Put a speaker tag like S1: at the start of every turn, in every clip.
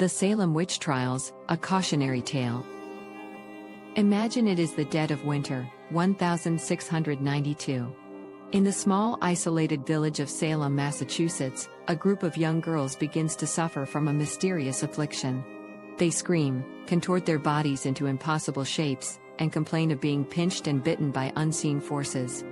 S1: The Salem Witch Trials, a cautionary tale. Imagine it is the dead of winter, 1692. In the small isolated village of Salem, Massachusetts, a group of young girls begins to suffer from a mysterious affliction. They scream, contort their bodies into impossible shapes, and complain of being pinched and bitten by unseen forces.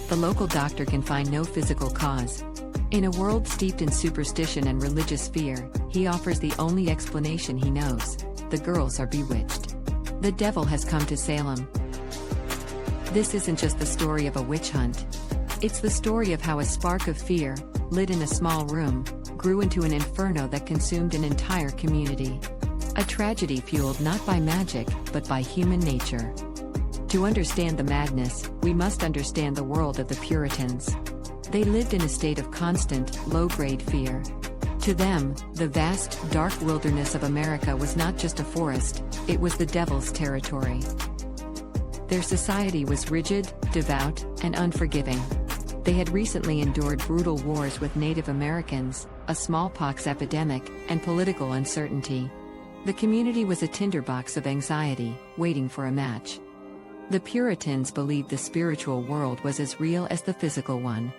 S1: The local doctor can find no physical cause. In a world steeped in superstition and religious fear, he offers the only explanation he knows: the girls are bewitched. The devil has come to Salem. This isn't just the story of a witch hunt. It's the story of how a spark of fear, lit in a small room, grew into an inferno that consumed an entire community. A tragedy fueled not by magic, but by human nature. To understand the madness, we must understand the world of the Puritans. They lived in a state of constant, low-grade fear. To them, the vast, dark wilderness of America was not just a forest, it was the devil's territory. Their society was rigid, devout, and unforgiving. They had recently endured brutal wars with Native Americans, a smallpox epidemic, and political uncertainty. The community was a tinderbox of anxiety, waiting for a match. The Puritans believed the spiritual world was as real as the physical one.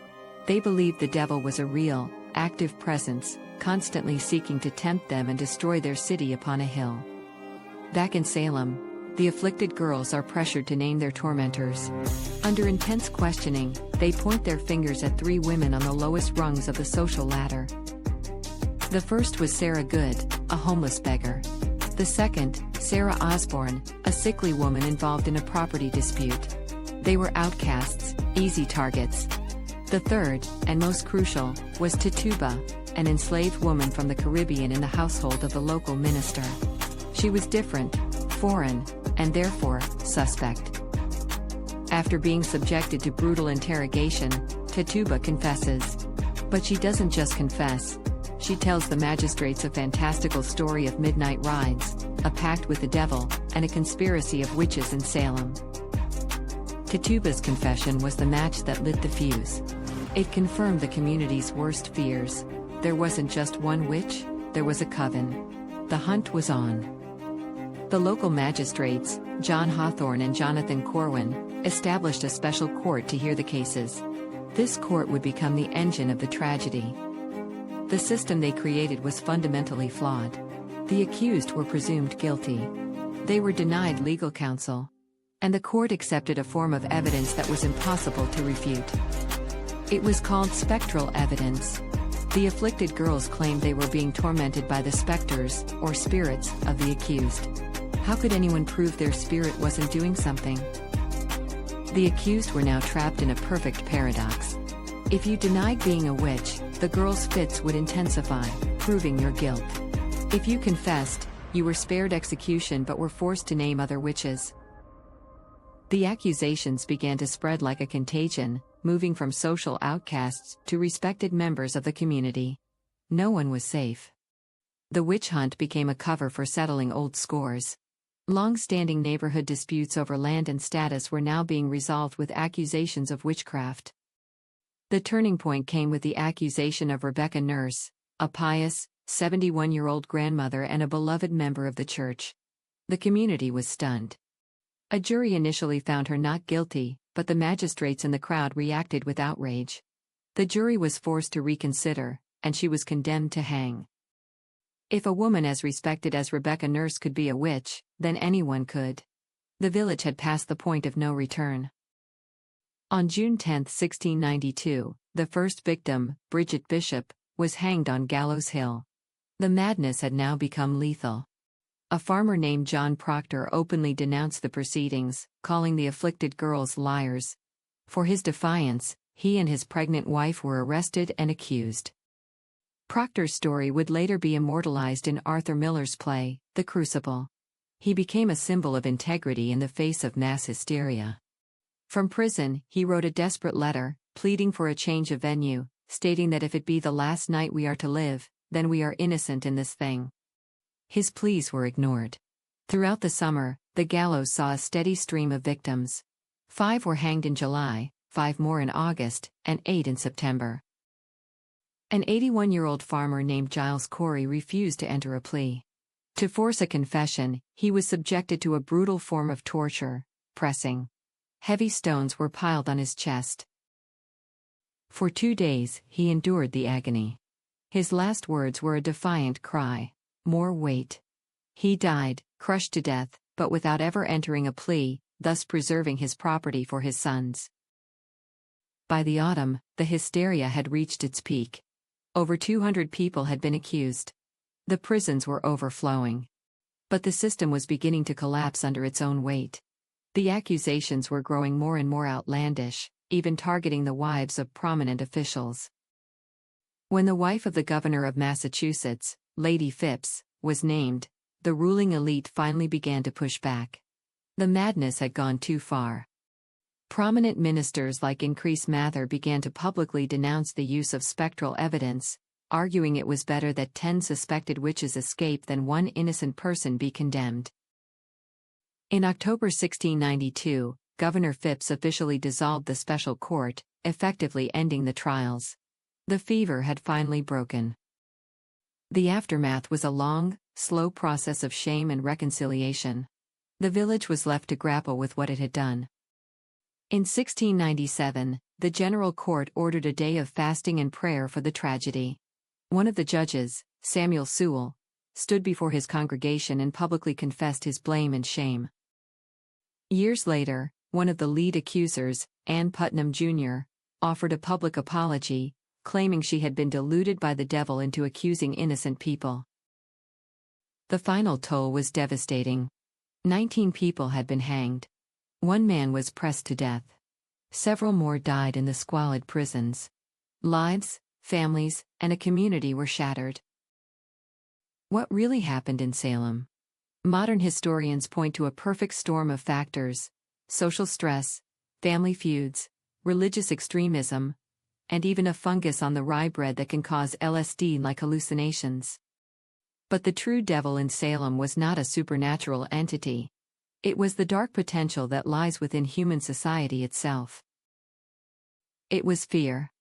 S1: They believed the devil was a real, active presence, constantly seeking to tempt them and destroy their city upon a hill. Back in Salem, the afflicted girls are pressured to name their tormentors. Under intense questioning, they point their fingers at three women on the lowest rungs of the social ladder. The first was Sarah Good, a homeless beggar. The second, Sarah Osborne, a sickly woman involved in a property dispute. They were outcasts, easy targets. The third, and most crucial, was Tituba, an enslaved woman from the Caribbean in the household of the local minister. She was different, foreign, and therefore, suspect. After being subjected to brutal interrogation, Tituba confesses. But she doesn't just confess. She tells the magistrates a fantastical story of midnight rides, a pact with the devil, and a conspiracy of witches in Salem. Tituba's confession was the match that lit the fuse. It confirmed the community's worst fears. There wasn't just one witch, there was a coven. The hunt was on. The local magistrates, John Hawthorne and Jonathan Corwin, established a special court to hear the cases. This court would become the engine of the tragedy. The system they created was fundamentally flawed. The accused were presumed guilty. They were denied legal counsel. And the court accepted a form of evidence that was impossible to refute. It was called spectral evidence. The afflicted girls claimed they were being tormented by the specters, or spirits, of the accused. How could anyone prove their spirit wasn't doing something? The accused were now trapped in a perfect paradox. If you denied being a witch, the girls' fits would intensify, proving your guilt. If you confessed, you were spared execution but were forced to name other witches. The accusations began to spread like a contagion, moving from social outcasts to respected members of the community. No one was safe. The witch hunt became a cover for settling old scores. Long-standing neighborhood disputes over land and status were now being resolved with accusations of witchcraft. The turning point came with the accusation of Rebecca Nurse, a pious, 71-year-old grandmother and a beloved member of the church. The community was stunned. A jury initially found her not guilty, but the magistrates in the crowd reacted with outrage. The jury was forced to reconsider, and she was condemned to hang. If a woman as respected as Rebecca Nurse could be a witch, then anyone could. The village had passed the point of no return. On June 10, 1692, the first victim, Bridget Bishop, was hanged on Gallows Hill. The madness had now become lethal. A farmer named John Proctor openly denounced the proceedings, calling the afflicted girls liars. For his defiance, he and his pregnant wife were arrested and accused. Proctor's story would later be immortalized in Arthur Miller's play, The Crucible. He became a symbol of integrity in the face of mass hysteria. From prison, he wrote a desperate letter, pleading for a change of venue, stating that if it be the last night we are to live, then we are innocent in this thing. His pleas were ignored. Throughout the summer, the gallows saw a steady stream of victims. 5 were hanged in July, 5 more in August, and 8 in September. An 81-year-old farmer named Giles Corey refused to enter a plea. To force a confession, he was subjected to a brutal form of torture, pressing. Heavy stones were piled on his chest. For 2 days, he endured the agony. His last words were a defiant cry, "More weight." He died, crushed to death, but without ever entering a plea, thus preserving his property for his sons. By the autumn, the hysteria had reached its peak. Over 200 people had been accused. The prisons were overflowing. But the system was beginning to collapse under its own weight. The accusations were growing more and more outlandish, even targeting the wives of prominent officials. When the wife of the governor of Massachusetts, Lady Phipps, was named, the ruling elite finally began to push back. The madness had gone too far. Prominent ministers like Increase Mather began to publicly denounce the use of spectral evidence, arguing it was better that 10 suspected witches escape than one innocent person be condemned. In October 1692, Governor Phipps officially dissolved the special court, effectively ending the trials. The fever had finally broken. The aftermath was a long, slow process of shame and reconciliation. The village was left to grapple with what it had done. In 1697, the General Court ordered a day of fasting and prayer for the tragedy. One of the judges, Samuel Sewell, stood before his congregation and publicly confessed his blame and shame. Years later, one of the lead accusers, Ann Putnam Jr., offered a public apology, claiming she had been deluded by the devil into accusing innocent people. The final toll was devastating. 19 people had been hanged. One man was pressed to death. Several more died in the squalid prisons. Lives, families, and a community were shattered. What really happened in Salem? Modern historians point to a perfect storm of factors: social stress, family feuds, religious extremism, and even a fungus on the rye bread that can cause LSD-like hallucinations. But the true devil in Salem was not a supernatural entity. It was the dark potential that lies within human society itself. It was fear.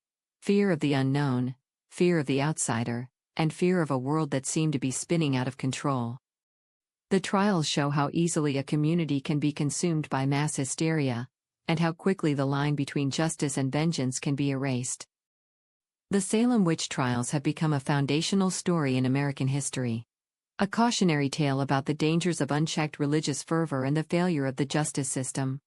S1: Fear of the unknown, fear of the outsider, and fear of a world that seemed to be spinning out of control. The trials show how easily a community can be consumed by mass hysteria, and how quickly the line between justice and vengeance can be erased. The Salem Witch Trials have become a foundational story in American history. A cautionary tale about the dangers of unchecked religious fervor and the failure of the justice system.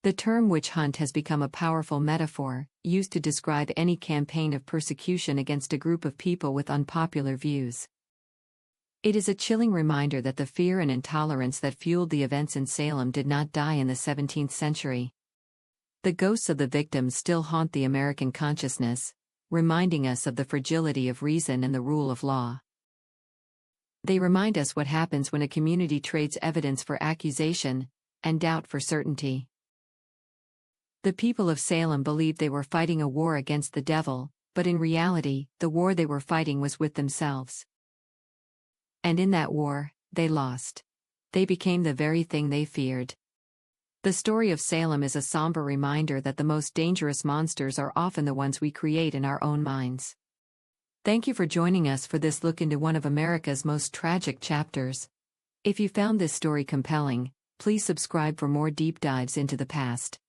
S1: The term witch hunt has become a powerful metaphor, used to describe any campaign of persecution against a group of people with unpopular views. It is a chilling reminder that the fear and intolerance that fueled the events in Salem did not die in the 17th century. The ghosts of the victims still haunt the American consciousness, reminding us of the fragility of reason and the rule of law. They remind us what happens when a community trades evidence for accusation, and doubt for certainty. The people of Salem believed they were fighting a war against the devil, but in reality, the war they were fighting was with themselves. And in that war, they lost. They became the very thing they feared. The story of Salem is a somber reminder that the most dangerous monsters are often the ones we create in our own minds. Thank you for joining us for this look into one of America's most tragic chapters. If you found this story compelling, please subscribe for more deep dives into the past.